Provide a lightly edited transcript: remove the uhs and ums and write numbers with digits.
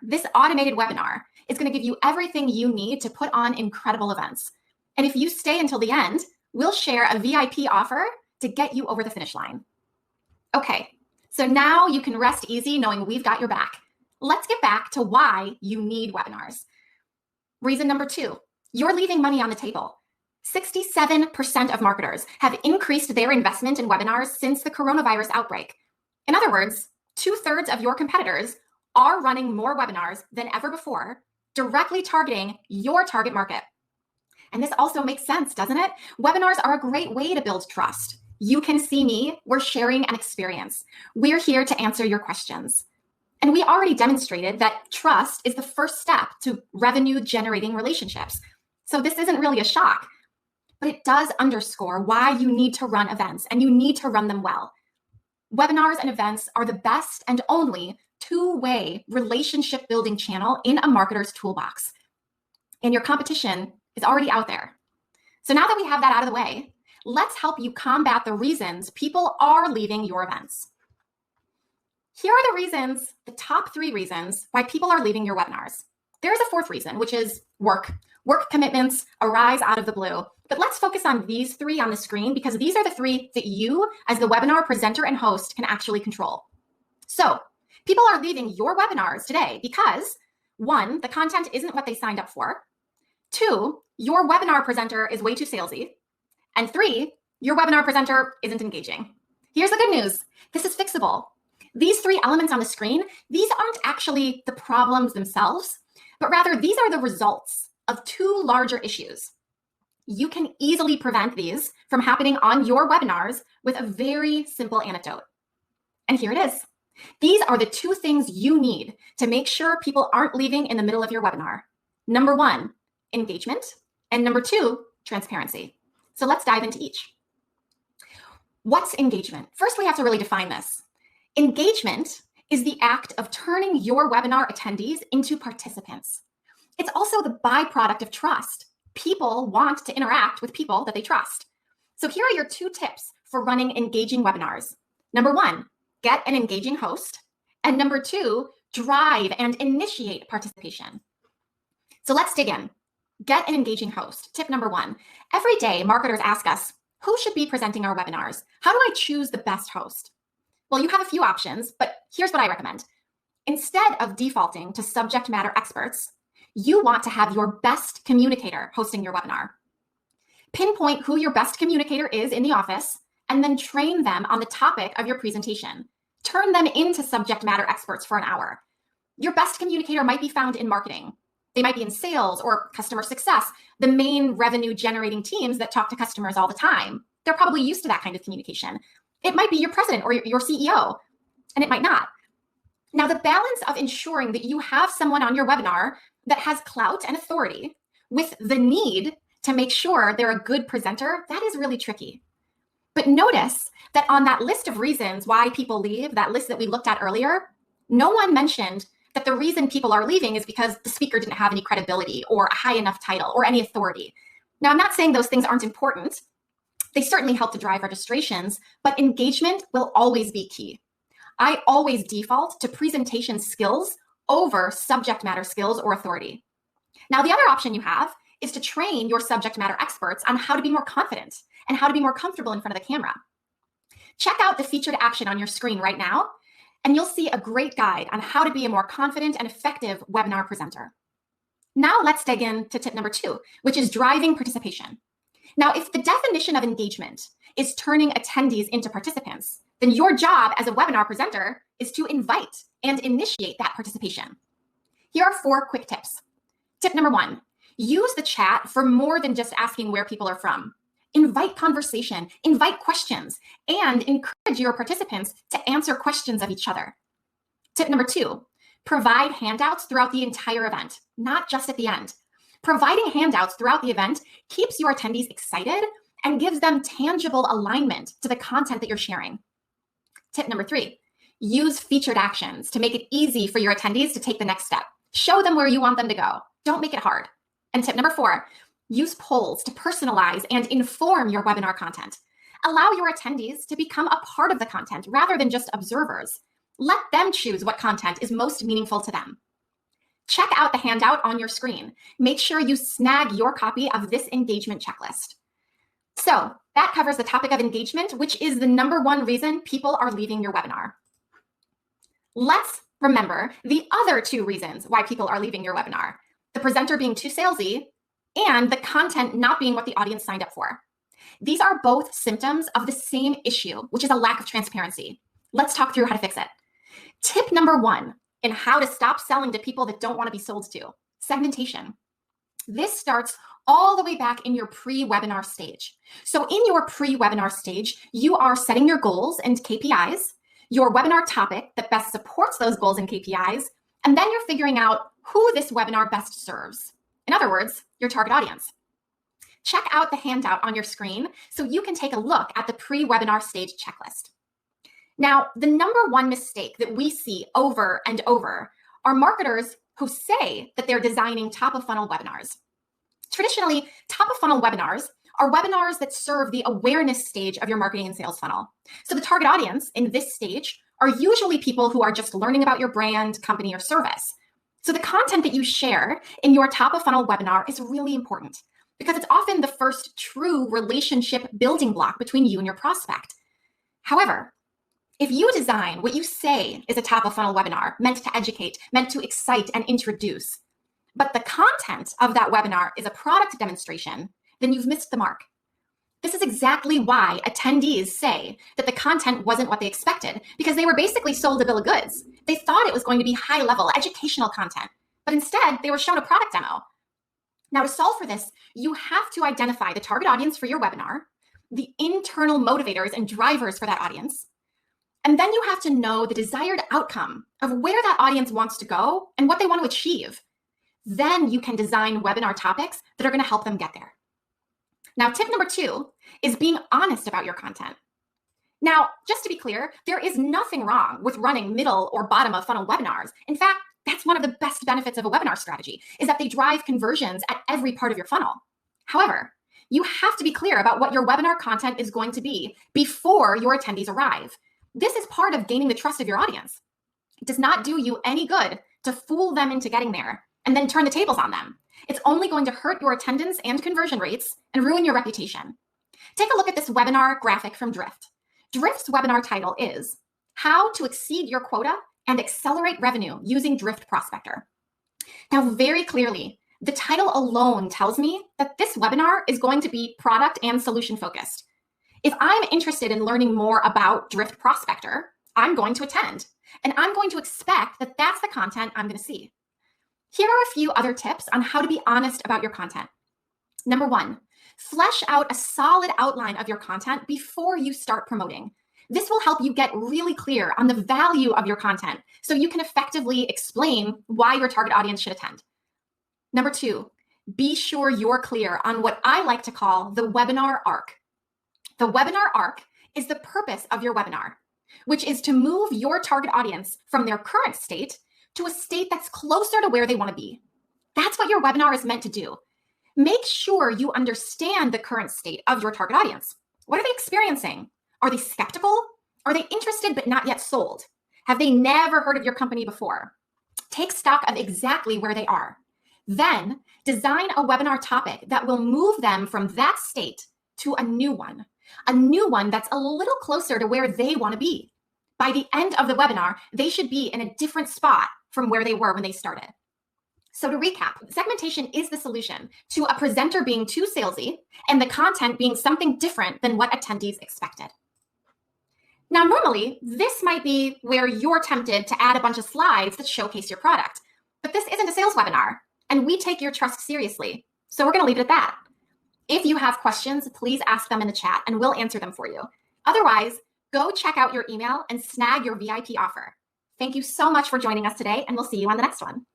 This automated webinar is going to give you everything you need to put on incredible events. And if you stay until the end, we'll share a VIP offer to get you over the finish line. Okay, so now you can rest easy knowing we've got your back. Let's get back to why you need webinars. Reason number 2, you're leaving money on the table. 67% of marketers have increased their investment in webinars since the coronavirus outbreak. In other words, 2/3 of your competitors are running more webinars than ever before, directly targeting your target market. And this also makes sense, doesn't it? Webinars are a great way to build trust. You can see me, we're sharing an experience. We're here to answer your questions. And we already demonstrated that trust is the first step to revenue generating relationships. So this isn't really a shock, but it does underscore why you need to run events and you need to run them well. Webinars and events are the best and only two-way relationship building channel in a marketer's toolbox. And your competition is already out there. So now that we have that out of the way, let's help you combat the reasons people are leaving your events. Here are the reasons, the top 3 reasons why people are leaving your webinars. There is a 4th reason, which is work. Work commitments arise out of the blue. But let's focus on these 3 on the screen because these are the 3 that you, as the webinar presenter and host, can actually control. So people are leaving your webinars today because 1, the content isn't what they signed up for. 2, your webinar presenter is way too salesy. And 3, your webinar presenter isn't engaging. Here's the good news. This is fixable. These 3 elements on the screen, these aren't actually the problems themselves, but rather these are the results of 2 larger issues. You can easily prevent these from happening on your webinars with a very simple antidote. And here it is. These are the 2 things you need to make sure people aren't leaving in the middle of your webinar. Number 1, engagement, and number 2, transparency. So let's dive into each. What's engagement? First, we have to really define this. Engagement is the act of turning your webinar attendees into participants. It's also the byproduct of trust. People want to interact with people that they trust. So here are your 2 tips for running engaging webinars. Number 1, get an engaging host. And number 2, drive and initiate participation. So let's dig in. Get an engaging host. Tip number 1, every day marketers ask us, who should be presenting our webinars? How do I choose the best host? Well, you have a few options, but here's what I recommend. Instead of defaulting to subject matter experts, you want to have your best communicator hosting your webinar. Pinpoint who your best communicator is in the office, and then train them on the topic of your presentation. Turn them into subject matter experts for an hour. Your best communicator might be found in marketing. They might be in sales or customer success, the main revenue generating teams that talk to customers all the time. They're probably used to that kind of communication. It might be your president or your CEO, and it might not. Now, the balance of ensuring that you have someone on your webinar that has clout and authority with the need to make sure they're a good presenter, that is really tricky. But notice that on that list of reasons why people leave, that list that we looked at earlier, no one mentioned that the reason people are leaving is because the speaker didn't have any credibility or a high enough title or any authority. Now, I'm not saying those things aren't important. They certainly help to drive registrations, but engagement will always be key. I always default to presentation skills over subject matter skills or authority. Now, the other option you have is to train your subject matter experts on how to be more confident and how to be more comfortable in front of the camera. Check out the featured action on your screen right now, and you'll see a great guide on how to be a more confident and effective webinar presenter. Now let's dig into tip number 2, which is driving participation. Now, if the definition of engagement is turning attendees into participants, then your job as a webinar presenter is to invite and initiate that participation. Here are 4 quick tips. Tip number 1, use the chat for more than just asking where people are from. Invite conversation, invite questions, and encourage your participants to answer questions of each other. Tip number 2, provide handouts throughout the entire event, not just at the end. Providing handouts throughout the event keeps your attendees excited and gives them tangible alignment to the content that you're sharing. Tip number 3, use featured actions to make it easy for your attendees to take the next step. Show them where you want them to go. Don't make it hard. And tip number 4, use polls to personalize and inform your webinar content. Allow your attendees to become a part of the content rather than just observers. Let them choose what content is most meaningful to them. Check out the handout on your screen. Make sure you snag your copy of this engagement checklist. So that covers the topic of engagement, which is the #1 reason people are leaving your webinar. Let's remember the other 2 reasons why people are leaving your webinar: the presenter being too salesy and the content not being what the audience signed up for. These are both symptoms of the same issue, which is a lack of transparency. Let's talk through how to fix it. Tip #1 in how to stop selling to people that don't want to be sold to: segmentation. This starts all the way back in your pre-webinar stage. So in your pre-webinar stage, you are setting your goals and KPIs, your webinar topic that best supports those goals and KPIs, and then you're figuring out who this webinar best serves. In other words, your target audience. Check out the handout on your screen so you can take a look at the pre-webinar stage checklist. Now, the #1 mistake that we see over and over are marketers who say that they're designing top-of-funnel webinars. Traditionally, top-of-funnel webinars are webinars that serve the awareness stage of your marketing and sales funnel. So the target audience in this stage are usually people who are just learning about your brand, company, or service. So the content that you share in your top-of-funnel webinar is really important because it's often the first true relationship building block between you and your prospect. However, if you design what you say is a top-of-funnel webinar meant to educate, meant to excite and introduce, but the content of that webinar is a product demonstration, then you've missed the mark. This is exactly why attendees say that the content wasn't what they expected, because they were basically sold a bill of goods. They thought it was going to be high-level educational content, but instead they were shown a product demo. Now, to solve for this, you have to identify the target audience for your webinar, the internal motivators and drivers for that audience, and then you have to know the desired outcome of where that audience wants to go and what they want to achieve. Then you can design webinar topics that are going to help them get there. Now, tip #2 is being honest about your content. Now, just to be clear, there is nothing wrong with running middle or bottom of funnel webinars. In fact, that's one of the best benefits of a webinar strategy, is that they drive conversions at every part of your funnel. However, you have to be clear about what your webinar content is going to be before your attendees arrive. This is part of gaining the trust of your audience. It does not do you any good to fool them into getting there and then turn the tables on them. It's only going to hurt your attendance and conversion rates and ruin your reputation. Take a look at this webinar graphic from Drift. Drift's webinar title is How to Exceed Your Quota and Accelerate Revenue Using Drift Prospector. Now, very clearly, the title alone tells me that this webinar is going to be product and solution focused. If I'm interested in learning more about Drift Prospector, I'm going to attend, and I'm going to expect that that's the content I'm going to see. Here are a few other tips on how to be honest about your content. #1, flesh out a solid outline of your content before you start promoting. This will help you get really clear on the value of your content so you can effectively explain why your target audience should attend. #2, be sure you're clear on what I like to call the webinar arc. The webinar arc is the purpose of your webinar, which is to move your target audience from their current state to a state that's closer to where they want to be. That's what your webinar is meant to do. Make sure you understand the current state of your target audience. What are they experiencing? Are they skeptical? Are they interested but not yet sold? Have they never heard of your company before? Take stock of exactly where they are. Then design a webinar topic that will move them from that state to a new one that's a little closer to where they want to be. By the end of the webinar, they should be in a different spot from where they were when they started. So to recap, segmentation is the solution to a presenter being too salesy and the content being something different than what attendees expected. Now, normally, this might be where you're tempted to add a bunch of slides that showcase your product, but this isn't a sales webinar, and we take your trust seriously. So we're going to leave it at that. If you have questions, please ask them in the chat and we'll answer them for you. Otherwise, go check out your email and snag your VIP offer. Thank you so much for joining us today, and we'll see you on the next one.